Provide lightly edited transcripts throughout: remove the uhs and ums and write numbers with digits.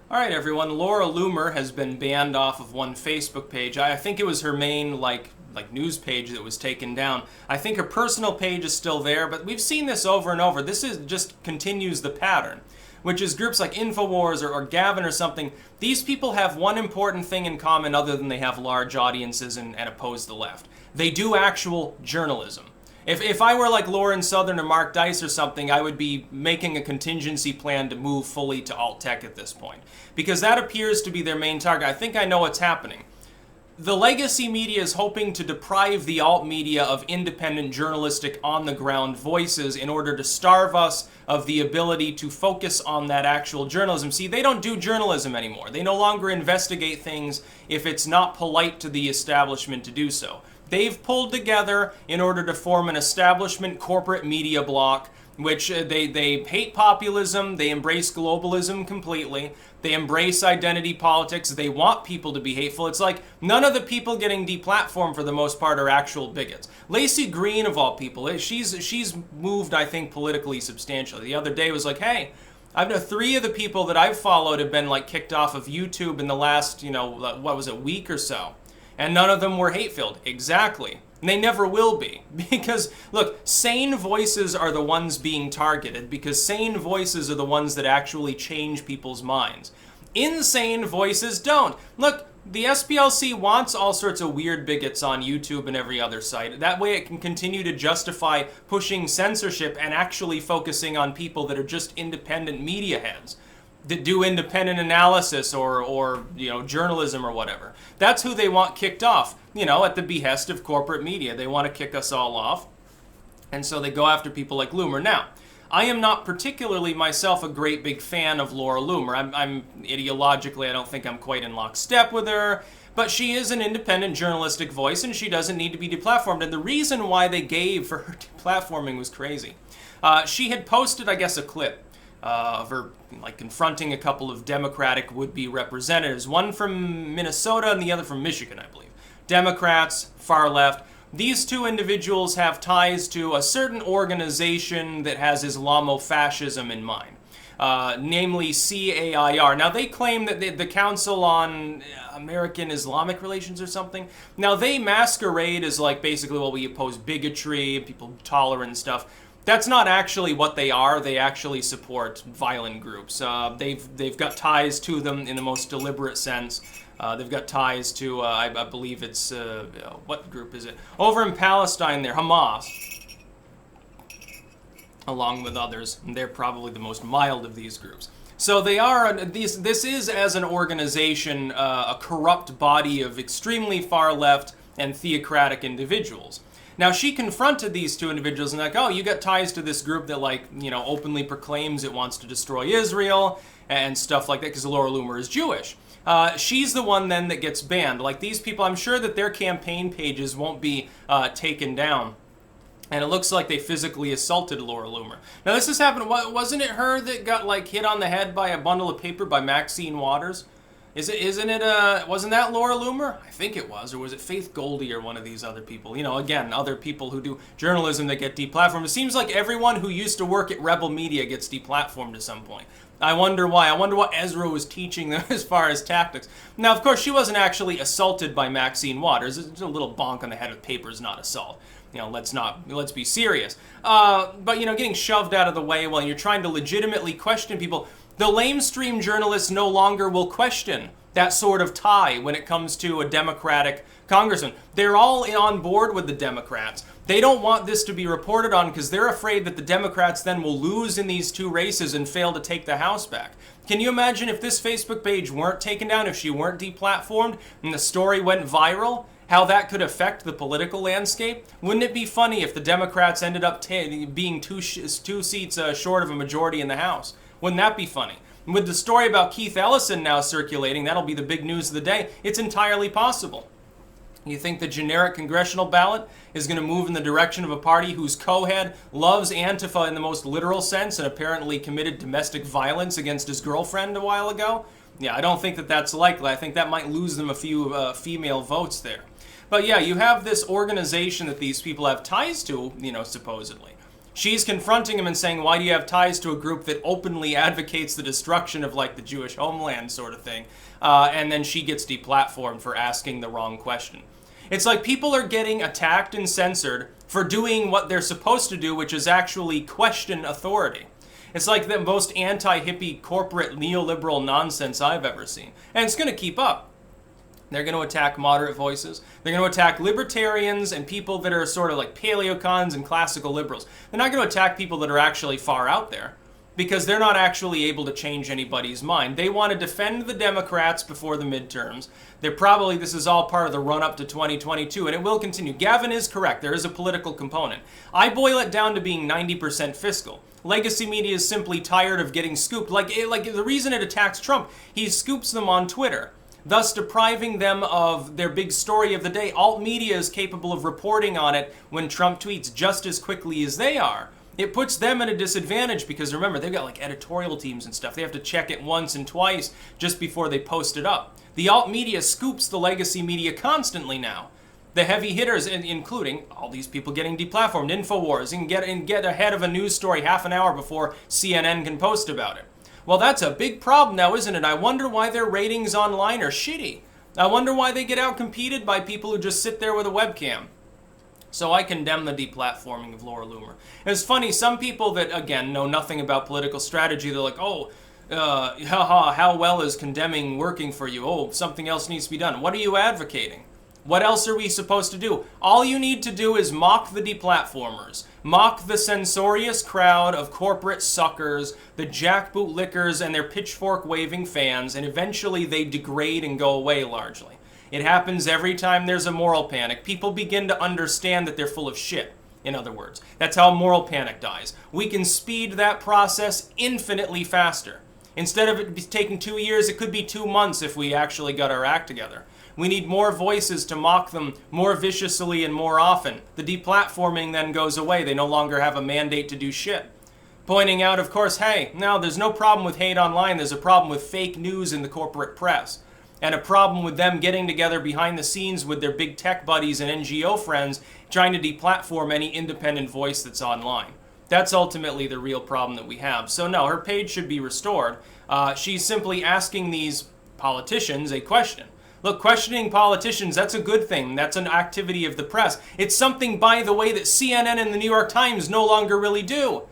All right, everyone. Laura Loomer has been banned off of one Facebook page. I think it was her main like news page that was taken down. I think her personal page is still there, but we've seen this over and over. This is just continues the pattern, which is groups like InfoWars or Gavin or something. These people have one important thing in common other than they have large audiences and oppose the left. They do actual journalism. If I were like Lauren Southern or Mark Dice or something, I would be making a contingency plan to move fully to alt tech at this point. Because that appears to be their main target. I think I know what's happening. The legacy media is hoping to deprive the alt media of independent journalistic on-the-ground voices in order to starve us of the ability to focus on that actual journalism. See, they don't do journalism anymore. They no longer investigate things if it's not polite to the establishment to do so. They've pulled together in order to form an establishment corporate media bloc, which they hate populism, they embrace globalism completely, they embrace identity politics, they want people to be hateful. It's like none of the people getting deplatformed for the most part are actual bigots. Lacey Green, of all people, she's moved, I think, politically substantially. The other day was like, hey, I've known 3 of the people that I've followed have been like kicked off of YouTube in the last, what was it, week or so. And none of them were hate-filled. Exactly. And they never will be. Because, look, sane voices are the ones being targeted because sane voices are the ones that actually change people's minds. Insane voices don't. Look, the SPLC wants all sorts of weird bigots on YouTube and every other site. That way it can continue to justify pushing censorship and actually focusing on people that are just independent media heads that do independent analysis or journalism or whatever. That's who they want kicked off, at the behest of corporate media. They want to kick us all off, and so they go after people like Loomer. Now, I am not particularly myself a great big fan of Laura Loomer. I'm ideologically, I don't think I'm quite in lockstep with her, but she is an independent journalistic voice, and she doesn't need to be deplatformed. And the reason why they gave for her deplatforming was crazy. She had posted, I guess, a clip of her confronting a couple of Democratic would-be representatives, one from Minnesota and the other from Michigan, I believe. Democrats, far left. These 2 individuals have ties to a certain organization that has Islamofascism in mind, namely CAIR. Now, they claim that the Council on American Islamic Relations or something. Now, they masquerade as basically, we oppose bigotry, people tolerant and stuff. That's not actually what they are. They actually support violent groups. They've got ties to them in the most deliberate sense. They've got ties to, I believe it's, what group is it? Over in Palestine there, Hamas, along with others. And they're probably the most mild of these groups. So they are, this is, as an organization, a corrupt body of extremely far left and theocratic individuals. Now, she confronted these 2 individuals and oh, you got ties to this group that openly proclaims it wants to destroy Israel and stuff like that because Laura Loomer is Jewish. She's the one then that gets banned. These people, I'm sure that their campaign pages won't be taken down. And it looks like they physically assaulted Laura Loomer. Now, this has happened, wasn't it her that got hit on the head by a bundle of paper by Maxine Waters? Wasn't that Laura Loomer? I think it was. Or was it Faith Goldie or one of these other people? Again, other people who do journalism that get deplatformed. It seems like everyone who used to work at Rebel Media gets deplatformed at some point. I wonder why. I wonder what Ezra was teaching them as far as tactics. Now, of course, she wasn't actually assaulted by Maxine Waters. It's a little bonk on the head of paper is not assault. Let's be serious. But, getting shoved out of the way while you're trying to legitimately question people, the lamestream journalists no longer will question that sort of tie when it comes to a Democratic congressman. They're all on board with the Democrats. They don't want this to be reported on because they're afraid that the Democrats then will lose in these 2 races and fail to take the House back. Can you imagine if this Facebook page weren't taken down, if she weren't deplatformed, and the story went viral? How that could affect the political landscape? Wouldn't it be funny if the Democrats ended up being two seats short of a majority in the House? Wouldn't that be funny? With the story about Keith Ellison now circulating, that'll be the big news of the day. It's entirely possible. You think the generic congressional ballot is going to move in the direction of a party whose co-head loves Antifa in the most literal sense and apparently committed domestic violence against his girlfriend a while ago? Yeah, I don't think that that's likely. I think that might lose them a few female votes there. But yeah, you have this organization that these people have ties to, supposedly. She's confronting him and saying, why do you have ties to a group that openly advocates the destruction of, like, the Jewish homeland sort of thing? And then she gets deplatformed for asking the wrong question. It's like people are getting attacked and censored for doing what they're supposed to do, which is actually question authority. It's like the most anti-hippie corporate neoliberal nonsense I've ever seen. And it's going to keep up. They're going to attack moderate voices. They're going to attack libertarians and people that are sort of like paleocons and classical liberals. They're not going to attack people that are actually far out there because they're not actually able to change anybody's mind. They want to defend the Democrats before the midterms. This is all part of the run-up to 2022, and it will continue. Gavin is correct. There is a political component. I boil it down to being 90% fiscal. Legacy media is simply tired of getting scooped. Like the reason it attacks Trump, he scoops them on Twitter, thus depriving them of their big story of the day. Alt media is capable of reporting on it when Trump tweets just as quickly as they are. It puts them at a disadvantage because, remember, they've got like editorial teams and stuff. They have to check it once and twice just before they post it up. The alt media scoops the legacy media constantly now. The heavy hitters, including all these people getting deplatformed, InfoWars, and get ahead of a news story half an hour before CNN can post about it. Well, that's a big problem now, isn't it? I wonder why their ratings online are shitty. I wonder why they get outcompeted by people who just sit there with a webcam. So I condemn the deplatforming of Laura Loomer. It's funny, some people that, again, know nothing about political strategy, they're like, how well is condemning working for you? Oh, something else needs to be done. What are you advocating? What else are we supposed to do? All you need to do is mock the deplatformers. Mock the censorious crowd of corporate suckers, the jackboot lickers, and their pitchfork-waving fans, and eventually they degrade and go away largely. It happens every time there's a moral panic. People begin to understand that they're full of shit, in other words. That's how moral panic dies. We can speed that process infinitely faster. Instead of it taking 2 years, it could be 2 months if we actually got our act together. We need more voices to mock them more viciously and more often. The deplatforming then goes away. They no longer have a mandate to do shit. Pointing out, of course, hey, no, there's no problem with hate online. There's a problem with fake news in the corporate press. And a problem with them getting together behind the scenes with their big tech buddies and NGO friends trying to deplatform any independent voice that's online. That's ultimately the real problem that we have. So no, her page should be restored. She's simply asking these politicians a question. Look, questioning politicians, that's a good thing. That's an activity of the press. It's something, by the way, that CNN and the New York Times no longer really do.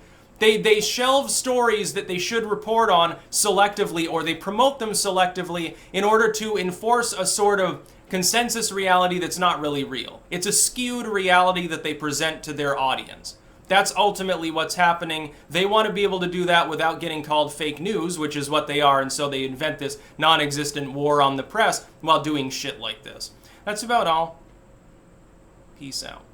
They shelve stories that they should report on selectively, or they promote them selectively in order to enforce a sort of consensus reality that's not really real. It's a skewed reality that they present to their audience. That's ultimately what's happening. They want to be able to do that without getting called fake news, which is what they are, and so they invent this non-existent war on the press while doing shit like this. That's about all. Peace out.